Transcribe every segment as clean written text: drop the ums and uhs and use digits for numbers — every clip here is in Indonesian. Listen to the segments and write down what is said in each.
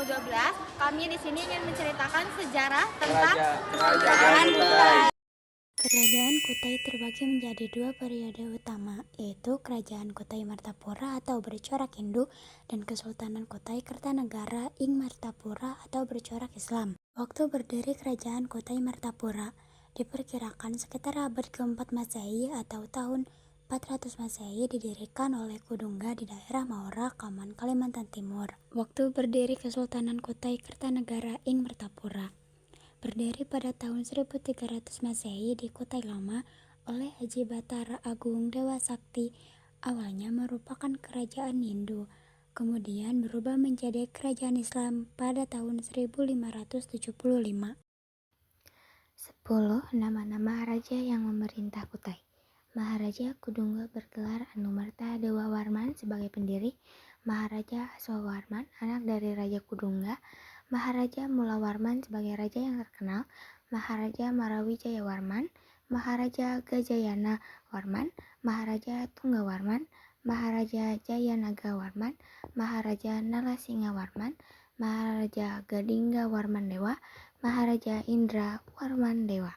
2012, kami di sini ingin menceritakan sejarah tentang Kerajaan Kutai. Kerajaan Kutai terbagi menjadi dua periode utama, yaitu Kerajaan Kutai Martapura atau bercorak Hindu dan Kesultanan Kutai Kartanegara ing Martapura atau bercorak Islam. Waktu berdiri Kerajaan Kutai Martapura diperkirakan sekitar abad ke-4 Masehi atau tahun 400 Masehi, didirikan oleh Kudungga di daerah Maura, Kaman, Kalimantan Timur. Waktu berdiri Kesultanan Kutai Kartanegara ing Martapura berdiri pada tahun 1300 Masehi di Kutai Lama oleh Haji Batara Agung Dewa Sakti. Awalnya merupakan kerajaan Hindu, kemudian berubah menjadi kerajaan Islam pada tahun 1575. 10 nama-nama raja yang memerintah Kutai. Maharaja Kudungga bergelar Anumerta Dewa Warman sebagai pendiri, Maharaja Aswawarman anak dari Raja Kudungga, Maharaja Mulawarman sebagai raja yang terkenal, Maharaja Marawijaya Warman, Maharaja Gajayana Warman, Maharaja Tunggawarman, Maharaja Jayanaga Warman, Maharaja Narasinga Warman, Maharaja Gadingga Warman Dewa, Maharaja Indra Warman Dewa.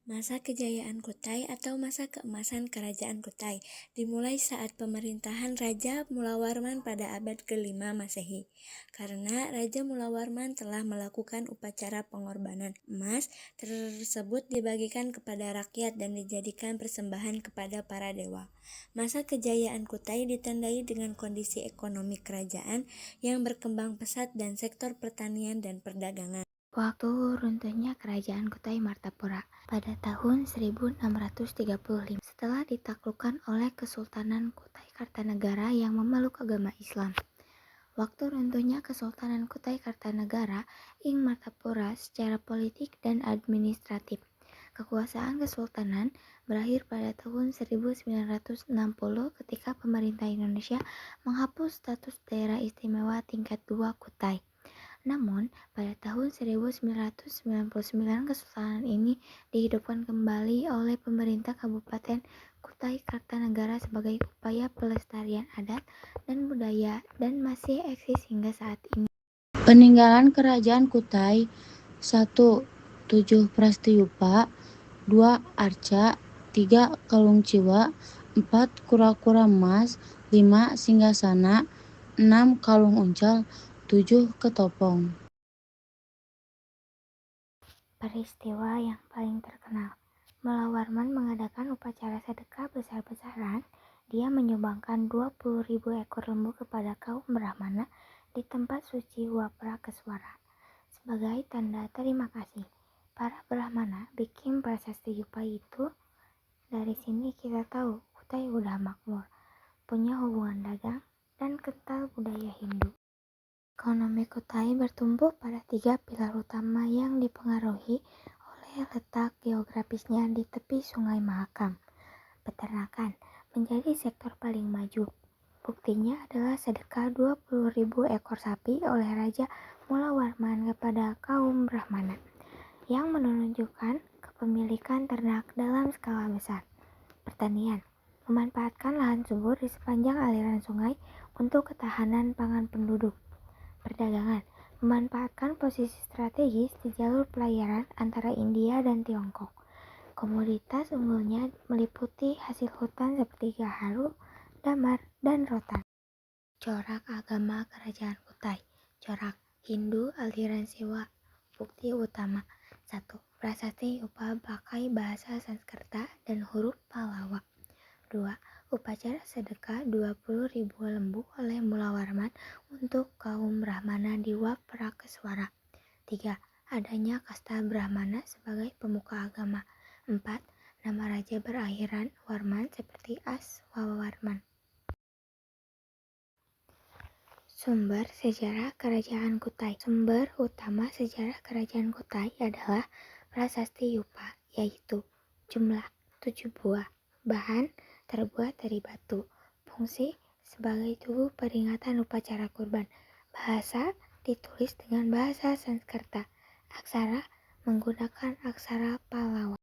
Masa kejayaan Kutai atau masa keemasan Kerajaan Kutai dimulai saat pemerintahan Raja Mulawarman pada abad ke-5 Masehi. Karena Raja Mulawarman telah melakukan upacara pengorbanan, emas tersebut dibagikan kepada rakyat dan dijadikan persembahan kepada para dewa. Masa kejayaan Kutai ditandai dengan kondisi ekonomi kerajaan yang berkembang pesat dan sektor pertanian dan perdagangan. Waktu runtuhnya Kerajaan Kutai Martapura pada tahun 1635 setelah ditaklukkan oleh Kesultanan Kutai Kartanegara yang memeluk agama Islam. Waktu runtuhnya Kesultanan Kutai Kartanegara ing Martapura secara politik dan administratif. Kekuasaan kesultanan berakhir pada tahun 1960 ketika pemerintah Indonesia menghapus status daerah istimewa tingkat 2 Kutai. Namun, pada tahun 1999 kesultanan ini dihidupkan kembali oleh pemerintah Kabupaten Kutai Kartanegara sebagai upaya pelestarian adat dan budaya dan masih eksis hingga saat ini. Peninggalan Kerajaan Kutai: 1. 7 Prastiyupa, 2 Arca, 3 Kalungciwa, 4 Kura-kura Emas, 5 Singgasana, 6 Kalung Uncal, 7 Ketopong. Peristiwa yang paling terkenal, Mulawarman mengadakan upacara sedekah besar-besaran. Dia menyumbangkan 20.000 ekor lembu kepada kaum Brahmana di tempat suci Waprakeswara. Sebagai tanda terima kasih, para Brahmana bikin prasasti yupa itu. Dari sini kita tahu Kutai udah makmur, punya hubungan dagang, dan kental budaya Hindu. Ekonomi Kutai bertumbuh pada 3 pilar utama yang dipengaruhi oleh letak geografisnya di tepi Sungai Mahakam. Peternakan menjadi sektor paling maju. Buktinya adalah sedekah 20.000 ekor sapi oleh Raja Mulawarman kepada kaum Brahmana, yang menunjukkan kepemilikan ternak dalam skala besar. Pertanian memanfaatkan lahan subur di sepanjang aliran sungai untuk ketahanan pangan penduduk. Perdagangan memanfaatkan posisi strategis di jalur pelayaran antara India dan Tiongkok. Komoditas unggulnya meliputi hasil hutan seperti gaharu, damar, dan rotan. Corak agama Kerajaan Kutai. Corak Hindu aliran Siwa. Bukti utama: 1. Prasasti Yupa pakai bahasa Sanskerta dan huruf Pallawa. 2. Upacara sedekah 20.000 lembu oleh Mulawarman untuk kaum Brahmana di Waprakeswara. 3. Adanya kasta Brahmana sebagai pemuka agama. 4. Nama raja berakhiran Warman seperti Aswawarman. Sumber sejarah Kerajaan Kutai. Sumber utama sejarah Kerajaan Kutai adalah prasasti Yupa, yaitu jumlah 7 buah. Bahan terbuat dari batu. Fungsi sebagai tugu peringatan upacara kurban. Bahasa ditulis dengan bahasa Sanskerta. Aksara menggunakan aksara Pallawa.